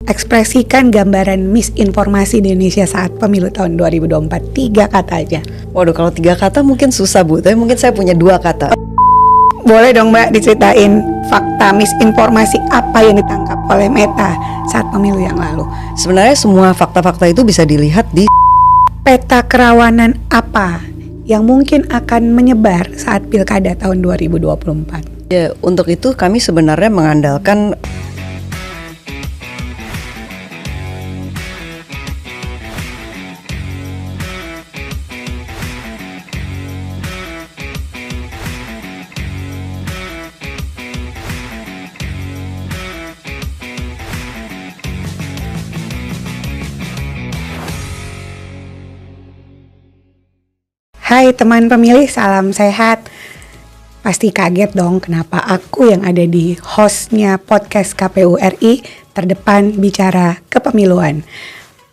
Ekspresikan gambaran misinformasi di Indonesia saat pemilu tahun 2024. 3 kata aja. Waduh, kalau 3 kata mungkin susah, Bu. Tapi mungkin saya punya 2 kata. Boleh dong Mbak diceritain fakta misinformasi apa yang ditangkap oleh Meta saat pemilu yang lalu. Sebenarnya semua fakta-fakta itu bisa dilihat di Peta kerawanan apa yang mungkin akan menyebar saat pilkada tahun 2024. Ya, untuk itu kami sebenarnya mengandalkan Hai teman pemilih, salam sehat. Pasti kaget dong kenapa aku yang ada di hostnya podcast KPU RI terdepan bicara kepemiluan.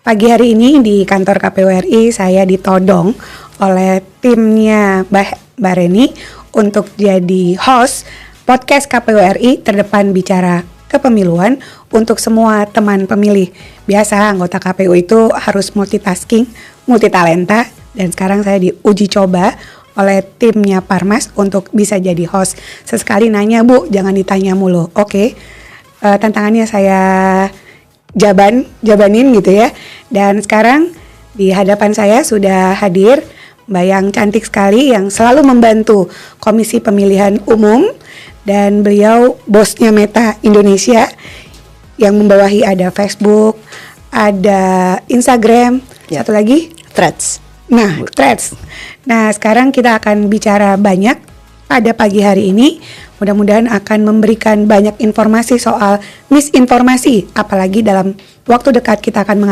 Pagi hari ini di kantor KPU RI saya ditodong oleh timnya Mbak Reni untuk jadi host podcast KPU RI terdepan bicara kepemiluan untuk semua teman pemilih. Biasa anggota KPU itu harus multitasking, multitalenta. Dan sekarang saya diuji coba oleh timnya Parmas untuk bisa jadi host. Sesekali nanya, Bu, jangan ditanya mulu. Oke, tantangannya saya jabanin gitu ya. Dan sekarang di hadapan saya sudah hadir Mbak yang cantik sekali yang selalu membantu Komisi Pemilihan Umum. Dan beliau bosnya Meta Indonesia yang membawahi ada Facebook, ada Instagram, satu lagi Threads. Threads. Nah, sekarang kita akan bicara banyak pada pagi hari ini. Mudah-mudahan akan memberikan banyak informasi soal misinformasi. Apalagi dalam waktu dekat kita akan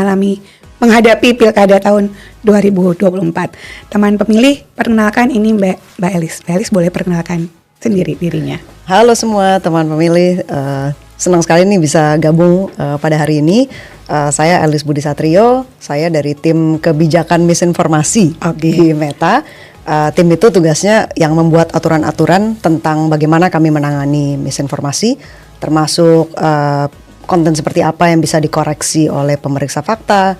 menghadapi pilkada tahun 2024. Teman pemilih, perkenalkan ini Mbak Elis. Mbak Elis boleh perkenalkan sendiri dirinya. Halo semua teman pemilih, senang sekali nih bisa gabung pada hari ini. Saya Elis Budi Satrio, saya dari tim kebijakan misinformasi di Meta. Tim itu tugasnya yang membuat aturan-aturan tentang bagaimana kami menangani misinformasi, termasuk konten seperti apa yang bisa dikoreksi oleh pemeriksa fakta,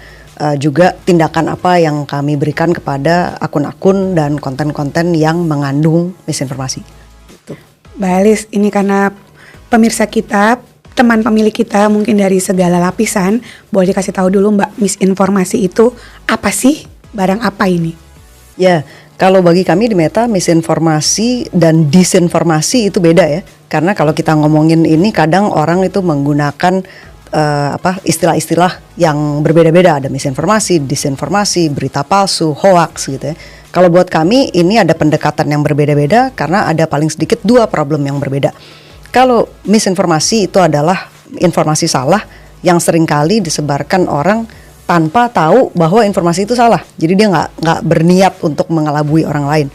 juga tindakan apa yang kami berikan kepada akun-akun dan konten-konten yang mengandung misinformasi. Mbak Elis, ini karena pemirsa kita, teman pemilih kita mungkin dari segala lapisan, boleh dikasih tahu dulu Mbak, misinformasi itu apa sih? Barang apa ini? Ya, kalau bagi kami di Meta, misinformasi dan disinformasi itu beda ya. Karena kalau kita ngomongin ini kadang orang itu menggunakan istilah-istilah yang berbeda-beda. Ada misinformasi, disinformasi, berita palsu, hoax gitu ya. Kalau buat kami ini ada pendekatan yang berbeda-beda karena ada paling sedikit 2 problem yang berbeda. Kalau misinformasi itu adalah informasi salah yang seringkali disebarkan orang tanpa tahu bahwa informasi itu salah. Jadi dia nggak berniat untuk mengelabui orang lain.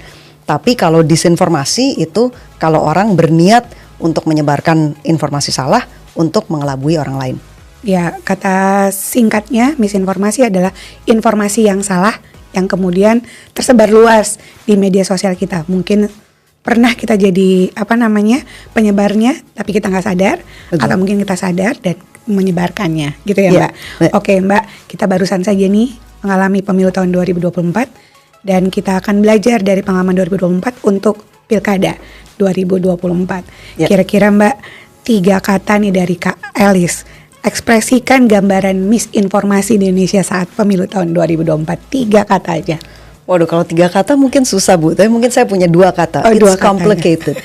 Tapi kalau disinformasi itu kalau orang berniat untuk menyebarkan informasi salah untuk mengelabui orang lain. Ya, kata singkatnya misinformasi adalah informasi yang salah yang kemudian tersebar luas di media sosial kita. Mungkin pernah kita jadi penyebarnya tapi kita nggak sadar. Betul. Atau mungkin kita sadar dan menyebarkannya gitu ya Mbak. Oke Mbak, kita barusan saja nih mengalami pemilu tahun 2024 dan kita akan belajar dari pengalaman 2024 untuk pilkada 2024. Kira-kira Mbak, 3 kata nih dari Kak Elis, ekspresikan gambaran misinformasi di Indonesia saat pemilu tahun 2024. 3 kata aja. Waduh, kalau 3 kata mungkin susah Bu, tapi mungkin saya punya 2 kata. It's complicated.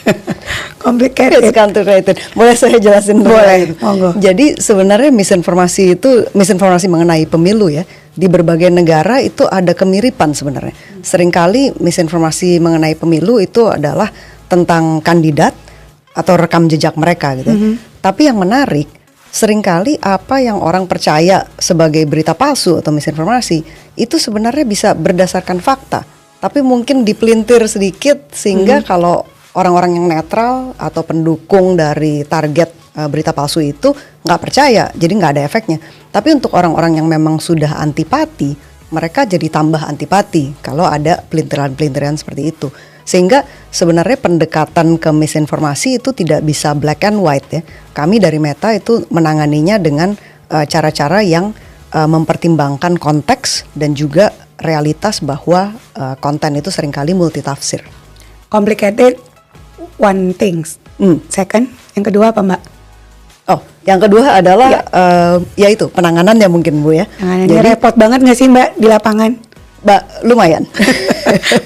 Complicated. It's complicated. Boleh saya jelasin? Boleh. Jadi sebenarnya misinformasi mengenai pemilu ya, di berbagai negara itu ada kemiripan sebenarnya. Seringkali misinformasi mengenai pemilu itu adalah tentang kandidat atau rekam jejak mereka gitu. Tapi yang menarik, seringkali apa yang orang percaya sebagai berita palsu atau misinformasi itu sebenarnya bisa berdasarkan fakta, tapi mungkin dipelintir sedikit sehingga kalau orang-orang yang netral atau pendukung dari target berita palsu itu nggak percaya, jadi nggak ada efeknya. Tapi untuk orang-orang yang memang sudah antipati, mereka jadi tambah antipati kalau ada pelintiran-pelintiran seperti itu. Sehingga sebenarnya pendekatan ke misinformasi itu tidak bisa black and white ya. Kami dari Meta itu menanganinya dengan cara-cara yang mempertimbangkan konteks dan juga realitas bahwa konten itu seringkali multitafsir. Complicated one things. Second, yang kedua apa Mbak? Oh, yang kedua adalah yaitu penanganannya mungkin Bu ya. Penanganannya repot banget nggak sih Mbak di lapangan? Mbak, lumayan.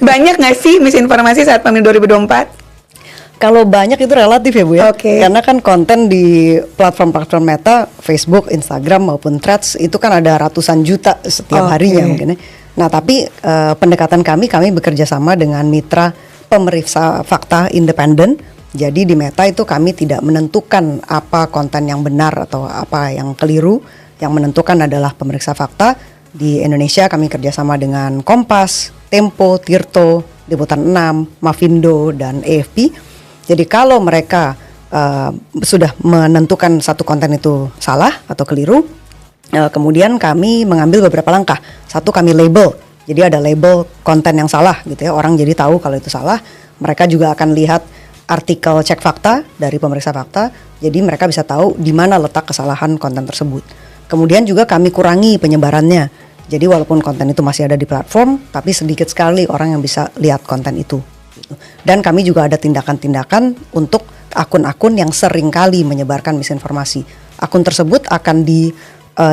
Banyak nggak sih misinformasi saat pemilu 2024? Kalau banyak itu relatif ya Bu ya. Oke. Karena kan konten di platform-platform Meta, Facebook, Instagram maupun Threads itu kan ada ratusan juta setiap harinya mungkin ya. Nah tapi pendekatan kami bekerja sama dengan mitra pemeriksa fakta independen. Jadi di Meta itu kami tidak menentukan apa konten yang benar atau apa yang keliru. Yang menentukan adalah pemeriksa fakta. Di Indonesia kami kerjasama dengan Kompas, Tempo, Tirto, Liputan 6, Mavindo, dan AFP. Jadi kalau mereka sudah menentukan satu konten itu salah atau keliru, kemudian kami mengambil beberapa langkah. Satu, kami label. Jadi ada label konten yang salah gitu ya. Orang jadi tahu kalau itu salah. Mereka juga akan lihat artikel cek fakta dari pemeriksa fakta, jadi mereka bisa tahu di mana letak kesalahan konten tersebut. Kemudian juga kami kurangi penyebarannya, jadi walaupun konten itu masih ada di platform, tapi sedikit sekali orang yang bisa lihat konten itu. Dan kami juga ada tindakan-tindakan untuk akun-akun yang seringkali menyebarkan misinformasi. Akun tersebut akan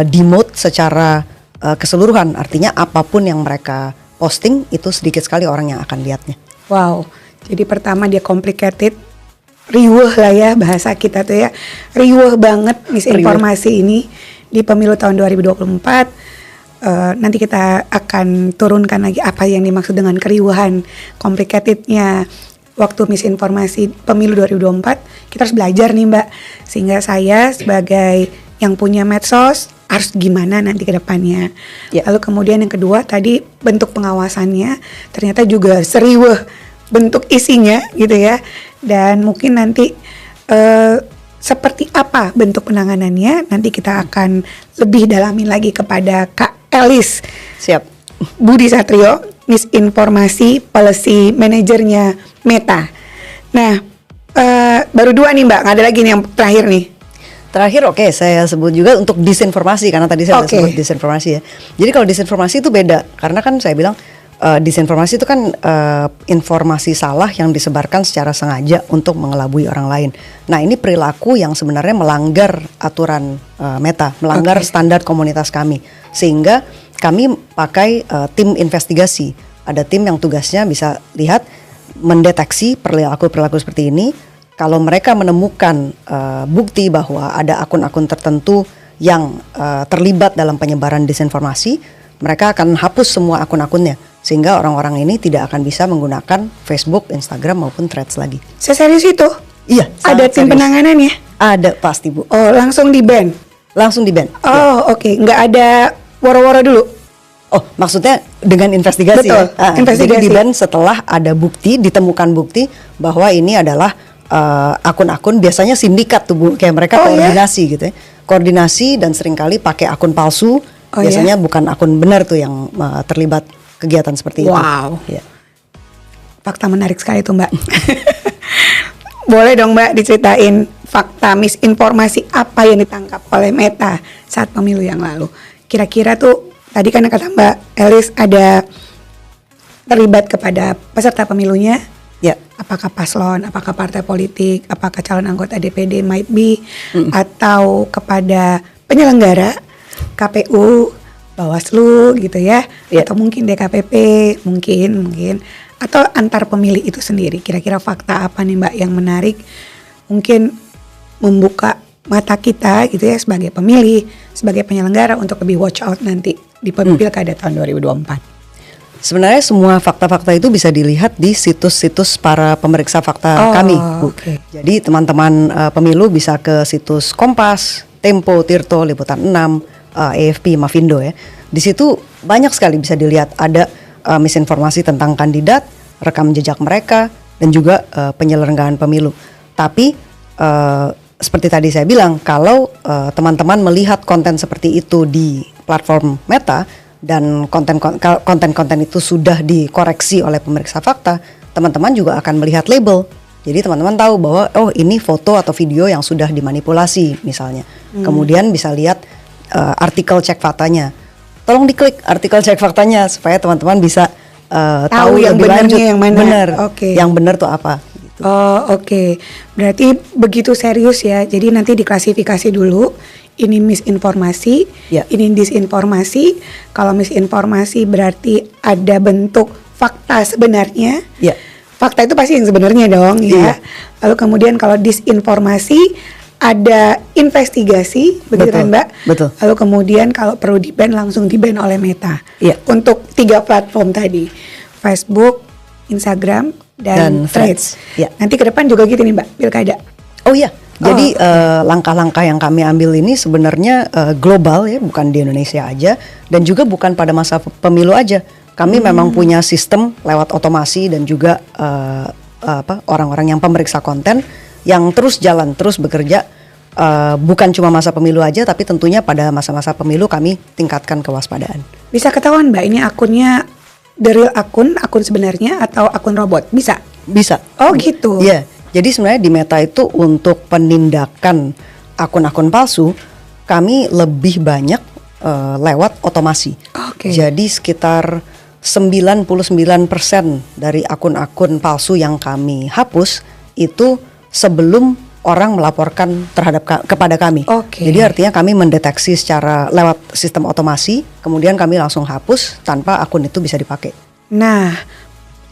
demote secara keseluruhan, artinya apapun yang mereka posting itu sedikit sekali orang yang akan lihatnya. Wow. Jadi pertama dia complicated, riuh lah ya bahasa kita tuh ya, riuh banget misinformasi ini di pemilu tahun 2024. Nanti kita akan turunkan lagi apa yang dimaksud dengan keriuhan, complicatednya waktu misinformasi pemilu 2024. Kita harus belajar nih Mbak, sehingga saya sebagai yang punya medsos harus gimana nanti ke depannya. Lalu kemudian yang kedua tadi bentuk pengawasannya ternyata juga seriuh bentuk isinya gitu ya, dan mungkin nanti seperti apa bentuk penanganannya nanti kita akan lebih dalamin lagi kepada Kak Elis. Siap. Budi Satrio, misinformasi policy manajernya Meta. Nah baru 2 nih Mbak, nggak ada lagi nih yang terakhir nih. Terakhir saya sebut juga untuk disinformasi, karena tadi saya sebut disinformasi ya. Jadi kalau disinformasi itu beda, karena kan saya bilang disinformasi itu kan informasi salah yang disebarkan secara sengaja untuk mengelabui orang lain. Nah ini perilaku yang sebenarnya melanggar aturan Meta, melanggar standar komunitas kami. Sehingga kami pakai tim investigasi. Ada tim yang tugasnya bisa lihat, mendeteksi perilaku-perilaku seperti ini. Kalau mereka menemukan bukti bahwa ada akun-akun tertentu yang terlibat dalam penyebaran disinformasi, mereka akan hapus semua akun-akunnya. Sehingga orang-orang ini tidak akan bisa menggunakan Facebook, Instagram maupun Threads lagi. Serius itu? Iya. Ada tim penanganannya? Ada pasti Bu. Oh langsung di ban? Langsung di ban. Oh oke. Nggak ada woro-woro dulu? Oh maksudnya dengan investigasi. Betul, ya? investigasi. Jadi di ban setelah ada bukti, ditemukan bukti bahwa ini adalah akun-akun biasanya sindikat tuh Bu. Kayak mereka koordinasi gitu ya. Koordinasi dan seringkali pakai akun palsu. Biasanya bukan akun benar tuh yang terlibat kegiatan seperti itu. Wow. Ya. Fakta menarik sekali tuh Mbak. Boleh dong Mbak diceritain fakta misinformasi apa yang ditangkap oleh Meta saat pemilu yang lalu. Kira-kira tuh tadi kan kata Mbak Elis ada terlibat kepada peserta pemilunya. Ya. Apakah paslon, apakah partai politik, apakah calon anggota DPD might be, atau kepada penyelenggara KPU, Bawaslu gitu ya, atau mungkin DKPP, mungkin atau antar pemilih itu sendiri. Kira-kira fakta apa nih Mbak yang menarik, mungkin membuka mata kita gitu ya sebagai pemilih, sebagai penyelenggara untuk lebih watch out nanti di pilkada tahun 2024. Sebenarnya semua fakta-fakta itu bisa dilihat di situs-situs para pemeriksa fakta kami, Bu. Jadi teman-teman pemilu bisa ke situs Kompas, Tempo, Tirto, Liputan 6, AFP, Mavindo ya. Di situ banyak sekali bisa dilihat ada misinformasi tentang kandidat, rekam jejak mereka, dan juga penyelenggaraan pemilu. Tapi seperti tadi saya bilang, kalau teman-teman melihat konten seperti itu di platform Meta dan konten-konten itu sudah dikoreksi oleh pemeriksa fakta, teman-teman juga akan melihat label. Jadi teman-teman tahu bahwa oh ini foto atau video yang sudah dimanipulasi misalnya. Kemudian bisa lihat artikel cek faktanya. Tolong diklik artikel cek faktanya supaya teman-teman bisa tahu yang lebih lanjut yang mana. benar. Oke. Yang benar tuh apa. Gitu. Oh oke. Berarti begitu serius ya. Jadi nanti diklasifikasi dulu. Ini misinformasi, ini disinformasi. Kalau misinformasi berarti ada bentuk fakta sebenarnya. Fakta itu pasti yang sebenarnya dong ya. Lalu kemudian kalau disinformasi ada investigasi, begitu kan Mbak? Betul. Lalu kemudian kalau perlu di-ban langsung di-ban oleh Meta. Untuk 3 platform tadi, Facebook, Instagram, dan Threads. Nanti ke depan juga gitu nih Mbak, pilkada. Oh iya, jadi langkah-langkah yang kami ambil ini sebenarnya global ya, bukan di Indonesia aja, dan juga bukan pada masa pemilu aja. Kami memang punya sistem lewat otomasi dan juga orang-orang yang pemeriksa konten yang terus jalan, terus bekerja, bukan cuma masa pemilu aja, tapi tentunya pada masa-masa pemilu kami tingkatkan kewaspadaan. Bisa ketahuan Mbak, ini akunnya the real akun sebenarnya atau akun robot? Bisa? Bisa. Oh gitu? Iya, jadi sebenarnya di Meta itu untuk penindakan akun-akun palsu, kami lebih banyak lewat otomasi. Jadi sekitar 99% dari akun-akun palsu yang kami hapus itu sebelum orang melaporkan kepada kami. Jadi artinya kami mendeteksi secara lewat sistem otomasi, kemudian kami langsung hapus tanpa akun itu bisa dipakai. Nah,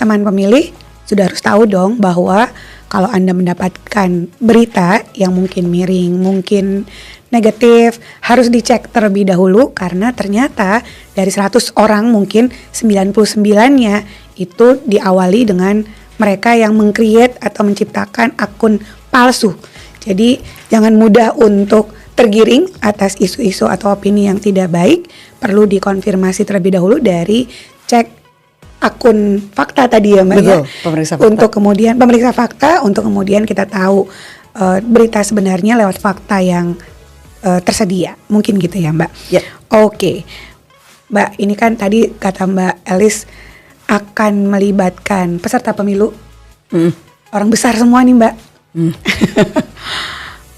teman pemilih sudah harus tahu dong bahwa kalau Anda mendapatkan berita yang mungkin miring, mungkin negatif, harus dicek terlebih dahulu karena ternyata dari 100 orang mungkin 99-nya itu diawali dengan mereka yang meng-create atau menciptakan akun palsu. Jadi jangan mudah untuk tergiring atas isu-isu atau opini yang tidak baik. Perlu dikonfirmasi terlebih dahulu dari cek akun fakta tadi ya Mbak. Betul, pemeriksa fakta. Untuk kemudian pemeriksa fakta, untuk kemudian kita tahu berita sebenarnya lewat fakta yang tersedia. Mungkin gitu ya Mbak. Oke. Mbak, ini kan tadi kata Mbak Elis akan melibatkan peserta pemilu, orang besar semua nih Mbak,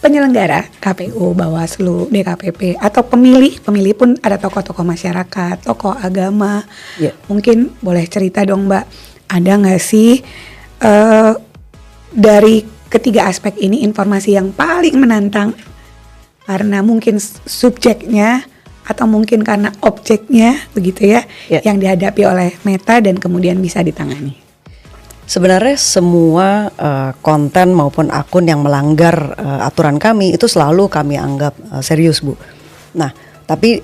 penyelenggara KPU, Bawaslu, DKPP, atau pemilih pun ada tokoh-tokoh masyarakat, tokoh agama. Mungkin boleh cerita dong Mbak, ada nggak sih dari ketiga aspek ini informasi yang paling menantang karena mungkin subjeknya atau mungkin karena objeknya begitu ya, yang dihadapi oleh Meta dan kemudian bisa ditangani? Sebenarnya semua konten maupun akun yang melanggar aturan kami itu selalu kami anggap serius Bu. Nah tapi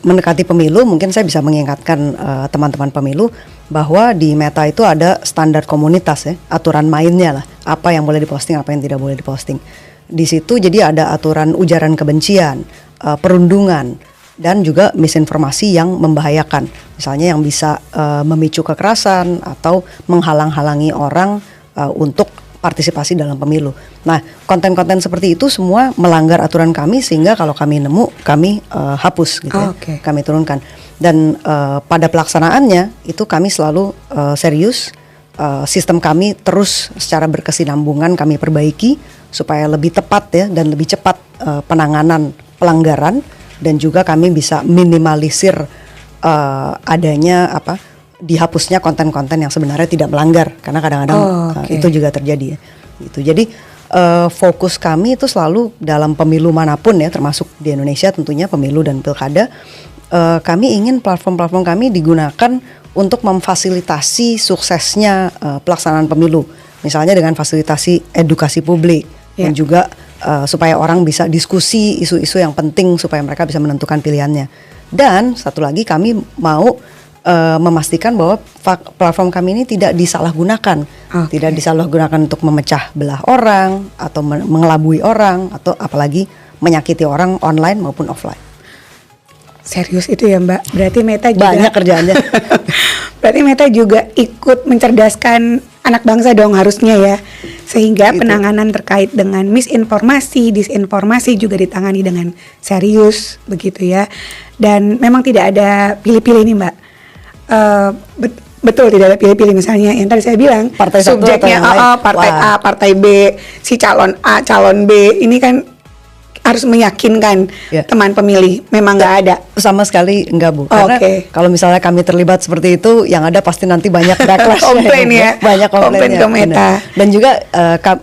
mendekati pemilu mungkin saya bisa mengingatkan teman-teman pemilu bahwa di Meta itu ada standar komunitas ya, aturan mainnya lah, apa yang boleh diposting, apa yang tidak boleh diposting. Di situ jadi ada aturan ujaran kebencian, perundungan, dan juga misinformasi yang membahayakan, misalnya yang bisa memicu kekerasan atau menghalang-halangi orang untuk partisipasi dalam pemilu. Nah, konten-konten seperti itu semua melanggar aturan kami sehingga kalau kami nemu kami hapus gitu ya, kami turunkan. Dan pada pelaksanaannya itu kami selalu serius, sistem kami terus secara berkesinambungan kami perbaiki supaya lebih tepat ya dan lebih cepat penanganan pelanggaran. Dan juga kami bisa minimalisir adanya dihapusnya konten-konten yang sebenarnya tidak melanggar karena kadang-kadang itu juga terjadi ya. Gitu. Jadi fokus kami itu selalu dalam pemilu manapun ya, termasuk di Indonesia tentunya pemilu dan pilkada. Kami ingin platform-platform kami digunakan untuk memfasilitasi suksesnya pelaksanaan pemilu, misalnya dengan fasilitasi edukasi publik dan juga supaya orang bisa diskusi isu-isu yang penting supaya mereka bisa menentukan pilihannya. Dan satu lagi kami mau memastikan bahwa platform kami ini tidak disalahgunakan, tidak disalahgunakan untuk memecah belah orang atau mengelabui orang atau apalagi menyakiti orang online maupun offline. Serius itu ya Mbak, berarti Meta juga banyak kerjaannya. Berarti Meta juga ikut mencerdaskan anak bangsa dong harusnya ya, sehingga penanganan terkait dengan misinformasi, disinformasi juga ditangani dengan serius begitu ya. Dan memang tidak ada pilih-pilih nih Mbak. Betul, tidak ada pilih-pilih. Misalnya yang tadi saya bilang partai subjeknya A, partai A, partai B, si calon A, calon B, ini kan harus meyakinkan Ya. teman pemilih, memang nggak ada. Sama sekali enggak, Bu. Karena Oke. kalau misalnya kami terlibat seperti itu, yang ada pasti nanti banyak backlash. Komplain ya. Banyak komplain Komplain ke Meta. Dan juga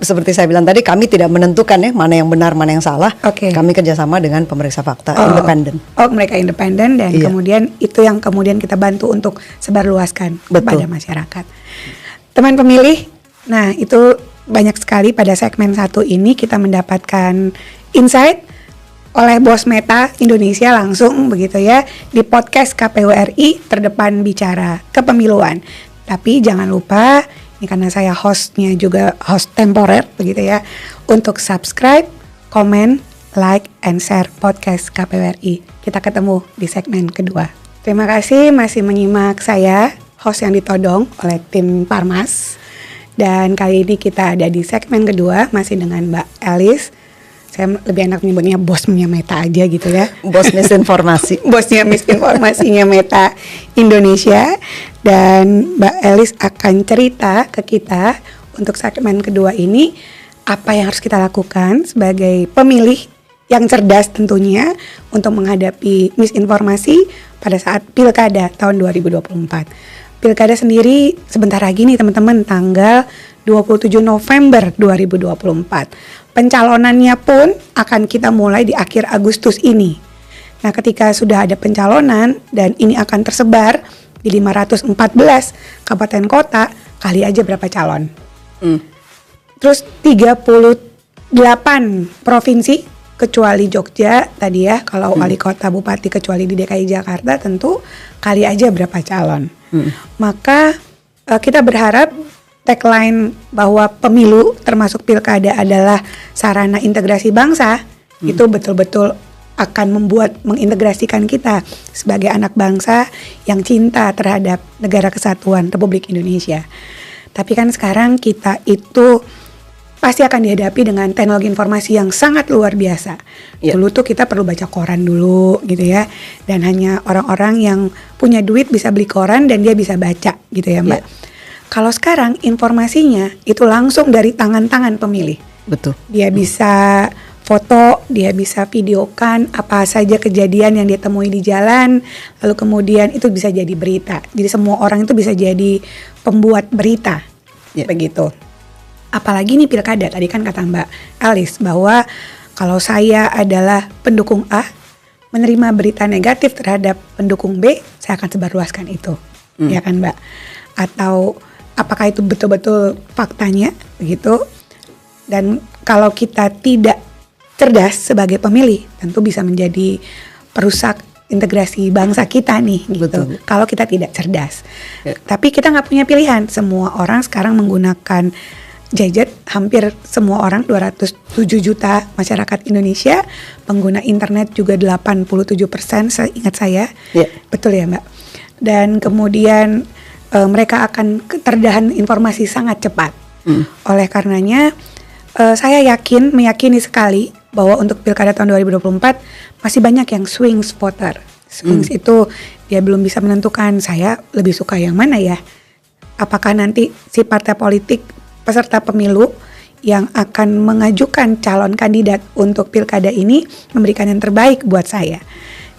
seperti saya bilang tadi, kami tidak menentukan ya mana yang benar, mana yang salah. Oke. Kami kerjasama dengan pemeriksa fakta independen. Oh, mereka independen dan Iya. kemudian itu yang kemudian kita bantu untuk sebarluaskan Betul. kepada masyarakat. Teman pemilih, nah itu banyak sekali pada segmen 1 ini kita mendapatkan insight oleh Bos Meta Indonesia langsung begitu ya di podcast KPU RI Terdepan Bicara Kepemiluan. Tapi jangan lupa, ini karena saya hostnya juga host temporer begitu ya, untuk subscribe, komen, like, and share podcast KPU RI. Kita ketemu di segmen kedua. Terima kasih masih menyimak saya, host yang ditodong oleh tim Parmas. Dan kali ini kita ada di segmen kedua masih dengan Mbak Elis. Saya lebih enak menyebutnya bosnya Meta aja gitu ya. Bos misinformasi. Bosnya misinformasinya Meta Indonesia. Dan Mbak Elis akan cerita ke kita untuk segmen kedua ini apa yang harus kita lakukan sebagai pemilih yang cerdas tentunya untuk menghadapi misinformasi pada saat Pilkada tahun 2024. Pilkada sendiri sebentar lagi nih teman-teman, tanggal 27 November 2024. Pencalonannya pun akan kita mulai di akhir Agustus ini. Nah, ketika sudah ada pencalonan dan ini akan tersebar di 514 kabupaten kota, kali aja berapa calon. Terus 38 provinsi kecuali Jogja tadi ya, kalau wali kota bupati kecuali di DKI Jakarta tentu kali aja berapa calon. Maka kita berharap tagline bahwa pemilu termasuk pilkada adalah sarana integrasi bangsa itu betul-betul akan mengintegrasikan kita sebagai anak bangsa yang cinta terhadap negara kesatuan Republik Indonesia. Tapi kan sekarang kita itu pasti akan dihadapi dengan teknologi informasi yang sangat luar biasa. Yeah. Dulu tuh kita perlu baca koran dulu gitu ya. Dan hanya orang-orang yang punya duit bisa beli koran dan dia bisa baca gitu ya Mbak. Yeah. Kalau sekarang informasinya itu langsung dari tangan-tangan pemilih. Betul. Dia bisa foto, dia bisa videokan apa saja kejadian yang dia temui di jalan, lalu kemudian itu bisa jadi berita. Jadi semua orang itu bisa jadi pembuat berita, begitu. Apalagi nih pilkada, tadi kan kata Mbak Elis bahwa kalau saya adalah pendukung A, menerima berita negatif terhadap pendukung B, saya akan sebarluaskan itu, ya kan Mbak? Atau apakah itu betul-betul faktanya, begitu? Dan kalau kita tidak cerdas sebagai pemilih, tentu bisa menjadi perusak integrasi bangsa kita nih gitu. Betul. Kalau kita tidak cerdas. Tapi kita nggak punya pilihan. Semua orang sekarang menggunakan gadget, hampir semua orang 207 juta masyarakat Indonesia pengguna internet juga 87% seingat saya. Betul ya Mbak. Dan kemudian mereka akan keterdahan informasi sangat cepat. Oleh karenanya saya meyakini sekali bahwa untuk pilkada tahun 2024 masih banyak yang swing voter. Swings itu dia belum bisa menentukan saya lebih suka yang mana ya. Apakah nanti si partai politik peserta pemilu yang akan mengajukan calon kandidat untuk pilkada ini memberikan yang terbaik buat saya.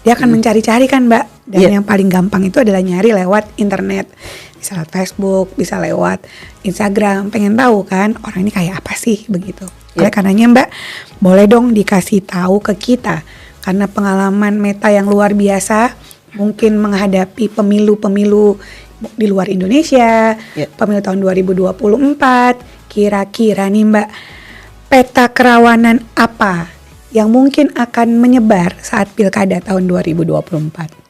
Dia akan mencari-cari kan Mbak. Dan yang paling gampang itu adalah nyari lewat internet. Bisa lewat Facebook, bisa lewat Instagram. Pengen tahu kan orang ini kayak apa sih begitu. Oleh karenanya Mbak, boleh dong dikasih tahu ke kita. Karena pengalaman Meta yang luar biasa, mungkin menghadapi pemilu-pemilu di luar Indonesia, pemilu tahun 2024, kira-kira nih Mbak, peta kerawanan apa yang mungkin akan menyebar saat pilkada tahun 2024?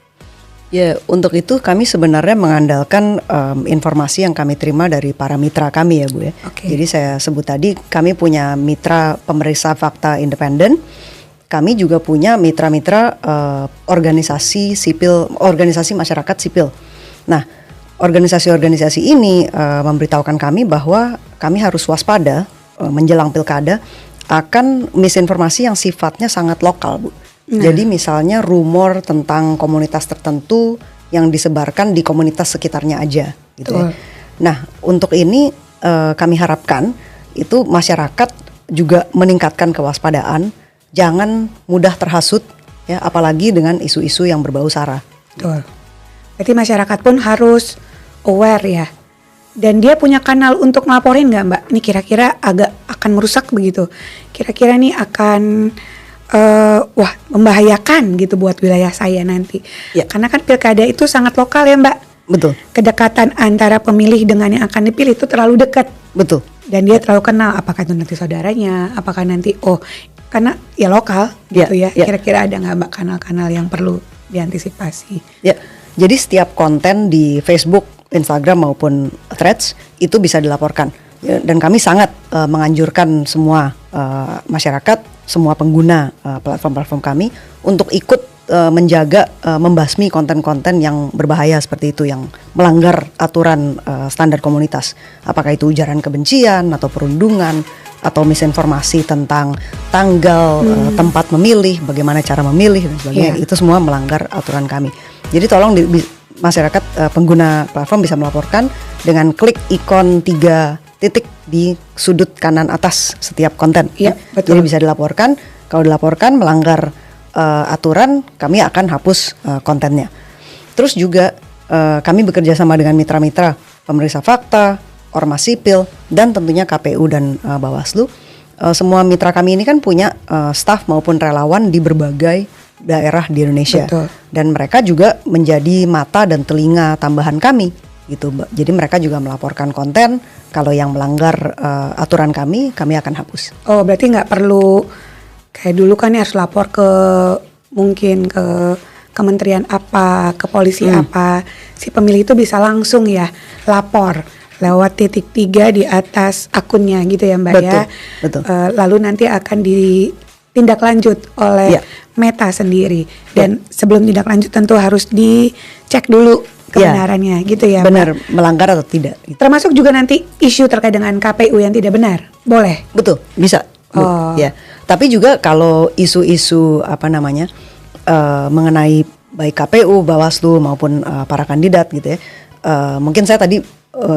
Ya, untuk itu kami sebenarnya mengandalkan informasi yang kami terima dari para mitra kami ya Bu ya. Jadi saya sebut tadi kami punya mitra pemeriksa fakta independen. Kami juga punya mitra-mitra organisasi sipil, organisasi masyarakat sipil. Nah, organisasi-organisasi ini memberitahukan kami bahwa kami harus waspada menjelang pilkada akan misinformasi yang sifatnya sangat lokal Bu. Jadi misalnya rumor tentang komunitas tertentu yang disebarkan di komunitas sekitarnya aja gitu ya. Nah, untuk ini kami harapkan itu masyarakat juga meningkatkan kewaspadaan. jangan mudah terhasut ya, apalagi dengan isu-isu yang berbau sara. Betul. Berarti masyarakat pun harus aware ya. Dan dia punya kanal untuk ngelaporin nggak Mbak? Ini kira-kira agak akan merusak begitu. Kira-kira nih akan membahayakan gitu buat wilayah saya nanti. Ya. Karena kan pilkada itu sangat lokal ya Mbak. Betul. Kedekatan antara pemilih dengan yang akan dipilih itu terlalu dekat. Betul. Dan dia terlalu kenal, apakah itu nanti saudaranya, apakah nanti karena ya lokal gitu ya. Kira-kira ada nggak Mbak kanal-kanal yang perlu diantisipasi? Ya, jadi setiap konten di Facebook, Instagram maupun Threads itu bisa dilaporkan. Ya, dan kami sangat menganjurkan semua masyarakat, semua pengguna platform-platform kami untuk ikut menjaga, membasmi konten-konten yang berbahaya seperti itu, yang melanggar aturan standar komunitas. Apakah itu ujaran kebencian atau perundungan atau misinformasi tentang tanggal, tempat memilih, bagaimana cara memilih dan sebagainya. Itu semua melanggar aturan kami. Jadi tolong masyarakat pengguna platform bisa melaporkan dengan klik ikon 3 titik di sudut kanan atas setiap konten. Betul. Jadi bisa dilaporkan. Kalau dilaporkan melanggar aturan, kami akan hapus kontennya. Terus juga kami bekerja sama dengan mitra-mitra pemeriksa fakta, ormas sipil, dan tentunya KPU dan Bawaslu. Semua mitra kami ini kan punya staf maupun relawan di berbagai daerah di Indonesia. Betul. Dan mereka juga menjadi mata dan telinga tambahan kami gitu, Mbak. Jadi mereka juga melaporkan konten. Kalau yang melanggar aturan kami akan hapus. Oh, berarti nggak perlu kayak dulu kan harus lapor ke mungkin ke kementerian apa, ke polisi apa. Si pemilih itu bisa langsung ya lapor lewat titik 3 di atas akunnya gitu ya Mbak. Betul, ya. betul. Lalu nanti akan ditindak lanjut oleh Meta sendiri. Dan sebelum tindak lanjut tentu harus dicek dulu kebenarannya gitu ya Mbak. Benar, melanggar atau tidak gitu. Termasuk juga nanti isu terkait dengan KPU yang tidak benar. Boleh? Betul, bisa. Ya. Tapi juga kalau isu-isu mengenai baik KPU, Bawaslu maupun para kandidat gitu ya. Mungkin saya tadi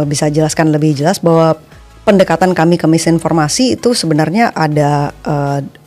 bisa jelaskan lebih jelas bahwa pendekatan kami ke misinformasi itu sebenarnya ada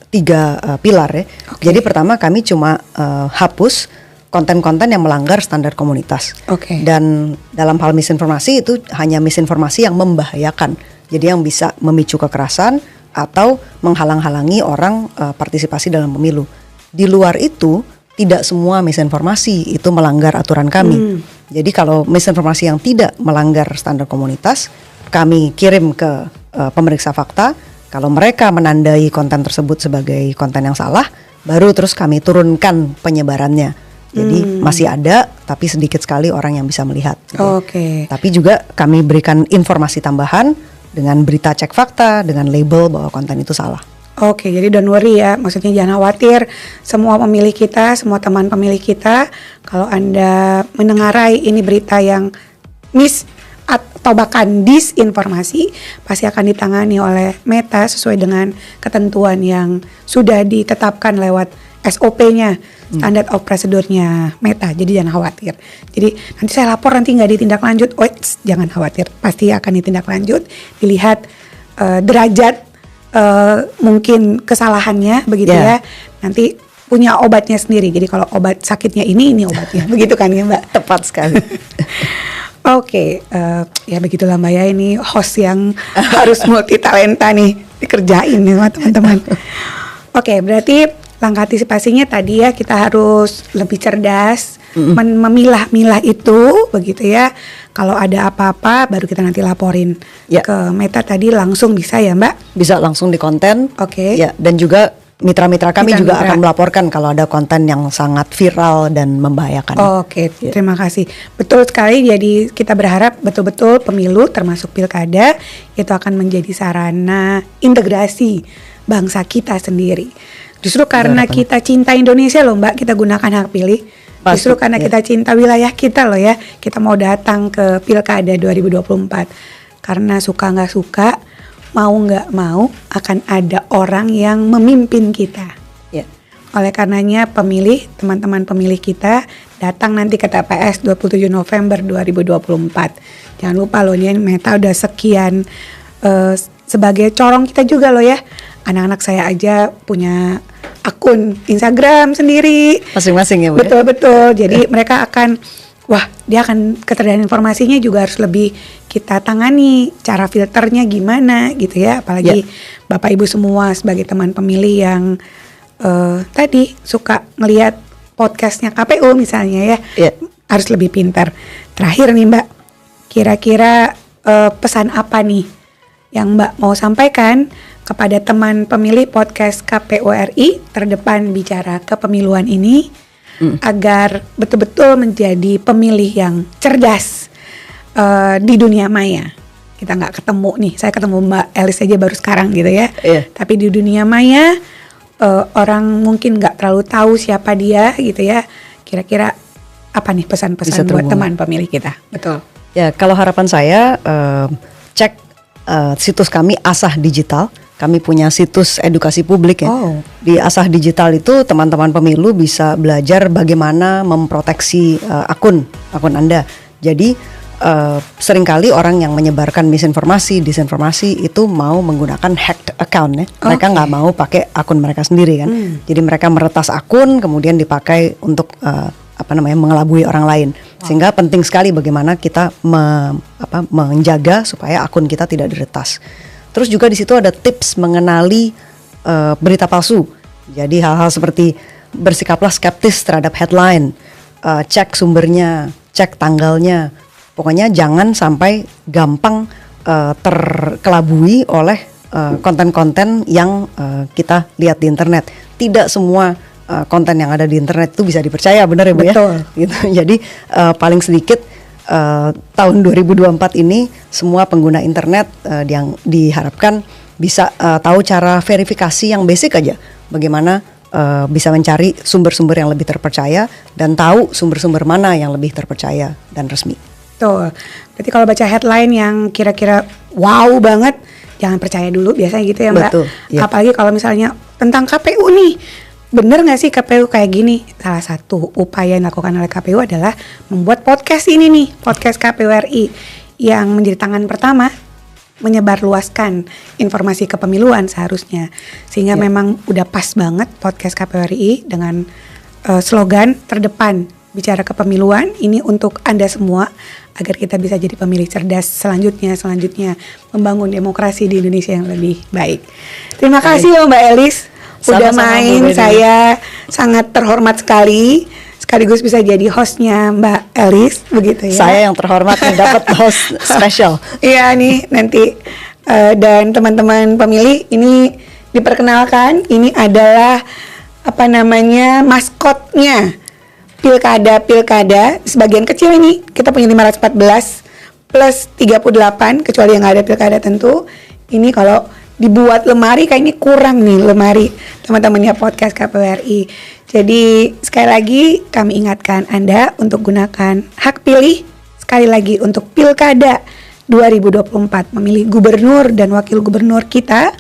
3 pilar ya. Okay. Jadi pertama kami cuma hapus konten-konten yang melanggar standar komunitas. Okay. Dan dalam hal misinformasi itu hanya misinformasi yang membahayakan. Jadi yang bisa memicu kekerasan atau menghalang-halangi orang partisipasi dalam pemilu. Di luar itu tidak semua misinformasi itu melanggar aturan kami. Jadi kalau misinformasi yang tidak melanggar standar komunitas, kami kirim ke pemeriksa fakta. Kalau mereka menandai konten tersebut sebagai konten yang salah, baru terus kami turunkan penyebarannya. Jadi masih ada, tapi sedikit sekali orang yang bisa melihat. Oke. Tapi juga kami berikan informasi tambahan dengan berita cek fakta, dengan label bahwa konten itu salah. Oke, jadi don't worry ya, maksudnya jangan khawatir. Semua pemilih kita, semua teman pemilih kita, kalau Anda mendengarai ini berita yang atau bahkan disinformasi, pasti akan ditangani oleh Meta sesuai dengan ketentuan yang sudah ditetapkan lewat SOP-nya, standard of procedure-nya Meta. Jadi jangan khawatir. Jadi nanti saya lapor nanti nggak ditindaklanjut. Jangan khawatir, pasti akan ditindaklanjut. Dilihat derajat mungkin kesalahannya begitu ya. Nanti punya obatnya sendiri. Jadi kalau obat sakitnya ini obatnya. Begitu kan ya Mbak? Tepat sekali. Oke, ya begitulah Mbak ya, ini host yang harus multi talenta nih, dikerjain nih sama teman-teman. Oke, berarti langkah antisipasinya tadi ya, kita harus lebih cerdas, memilah-milah itu begitu ya. Kalau ada apa-apa baru kita nanti laporin ke Meta tadi, langsung bisa ya Mbak? Bisa langsung di konten. Oke. Ya, dan juga mitra-mitra kami juga akan melaporkan kalau ada konten yang sangat viral dan membahayakan. Oke, terima kasih. Betul sekali, jadi kita berharap betul-betul pemilu termasuk pilkada itu akan menjadi sarana integrasi bangsa kita sendiri. Justru karena kita cinta Indonesia loh Mbak, kita gunakan hak pilih. Justru karena kita cinta wilayah kita loh ya, kita mau datang ke pilkada 2024. Karena suka nggak suka, mau nggak mau akan ada orang yang memimpin kita. Oleh karenanya pemilih, teman-teman pemilih kita datang nanti ke TPS 27 November 2024. Jangan lupa loh, ini Meta udah sekian sebagai corong kita juga loh ya. Anak-anak saya aja punya akun Instagram sendiri Masing-masing ya Bu. betul. Jadi mereka akan dia akan ketersediaan informasinya juga harus lebih kita tangani, cara filternya gimana gitu ya, apalagi Bapak Ibu semua sebagai teman pemilih yang tadi suka ngelihat podcastnya KPU misalnya ya, harus lebih pintar. Terakhir nih Mbak, kira-kira pesan apa nih yang Mbak mau sampaikan kepada teman pemilih podcast KPU RI Terdepan Bicara Kepemiluan ini agar betul-betul menjadi pemilih yang cerdas di dunia maya. Kita nggak ketemu nih, saya ketemu Mbak Elis aja baru sekarang gitu ya. Tapi di dunia maya orang mungkin nggak terlalu tahu siapa dia gitu ya. Kira-kira apa nih pesan-pesan buat teman pemilih kita? Betul. Ya, kalau harapan saya cek situs kami Asah Digital. Kami punya situs edukasi publik ya. Di Asah Digital itu teman-teman pemilu bisa belajar bagaimana memproteksi akun Anda. Jadi seringkali orang yang menyebarkan misinformasi, disinformasi itu mau menggunakan hacked account ya. Mereka nggak mau pakai akun mereka sendiri kan. Jadi mereka meretas akun kemudian dipakai untuk mengelabui orang lain. Sehingga penting sekali bagaimana kita menjaga supaya akun kita tidak diretas. Terus juga di situ ada tips mengenali berita palsu. Jadi hal-hal seperti bersikaplah skeptis terhadap headline, cek sumbernya, cek tanggalnya. Pokoknya jangan sampai gampang terkelabui oleh konten-konten yang kita lihat di internet. Tidak semua konten yang ada di internet itu bisa dipercaya, benar ya Bu ya? Betul. Gitu. Jadi paling sedikit tahun 2024 ini semua pengguna internet yang diharapkan bisa tahu cara verifikasi yang basic aja. Bagaimana bisa mencari sumber-sumber yang lebih terpercaya dan tahu sumber-sumber mana yang lebih terpercaya dan resmi. Tuh, berarti kalau baca headline yang kira-kira wow banget, jangan percaya dulu biasanya gitu ya Mbak. Betul, ya. Apalagi kalau misalnya tentang KPU nih, bener gak sih KPU kayak gini? Salah satu upaya yang dilakukan oleh KPU adalah membuat podcast ini nih, podcast KPU RI, yang menjadi tangan pertama menyebarluaskan informasi kepemiluan seharusnya. Sehingga memang udah pas banget podcast KPU RI dengan slogan terdepan bicara kepemiluan ini untuk Anda semua agar kita bisa jadi pemilih cerdas selanjutnya membangun demokrasi di Indonesia yang lebih baik. Terima kasih loh Mbak Elis udah main, saya sangat terhormat sekaligus bisa jadi hostnya Mbak Elis begitu ya. Saya yang terhormat yang dapat host spesial. Iya nih nanti dan teman-teman pemilih ini diperkenalkan, ini adalah maskotnya pilkada sebagian kecil ini kita punya 514 plus 38 kecuali yang ada pilkada tentu. Ini kalau dibuat lemari kayaknya kurang nih lemari teman-temannya podcast KPU RI. Jadi sekali lagi kami ingatkan Anda untuk gunakan hak pilih sekali lagi untuk pilkada 2024 memilih gubernur dan wakil gubernur kita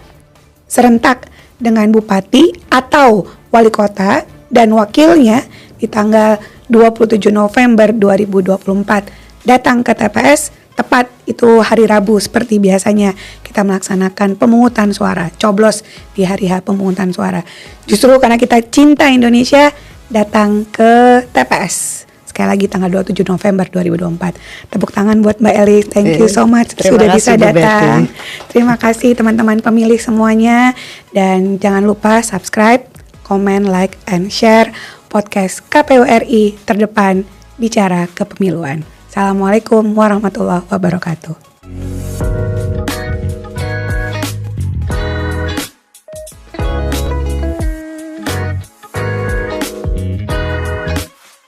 serentak dengan bupati atau wali kota dan wakilnya di tanggal 27 November 2024. Datang ke TPS tepat itu hari Rabu seperti biasanya kita melaksanakan pemungutan suara, coblos di hari H pemungutan suara. Justru karena kita cinta Indonesia, datang ke TPS. Sekali lagi tanggal 27 November 2024. Tepuk tangan buat Mbak Elis, thank you so much sudah bisa datang. Terima kasih teman-teman pemilih semuanya, dan jangan lupa subscribe, comment, like, and share podcast KPU RI Terdepan Bicara Kepemiluan. Assalamualaikum warahmatullahi wabarakatuh.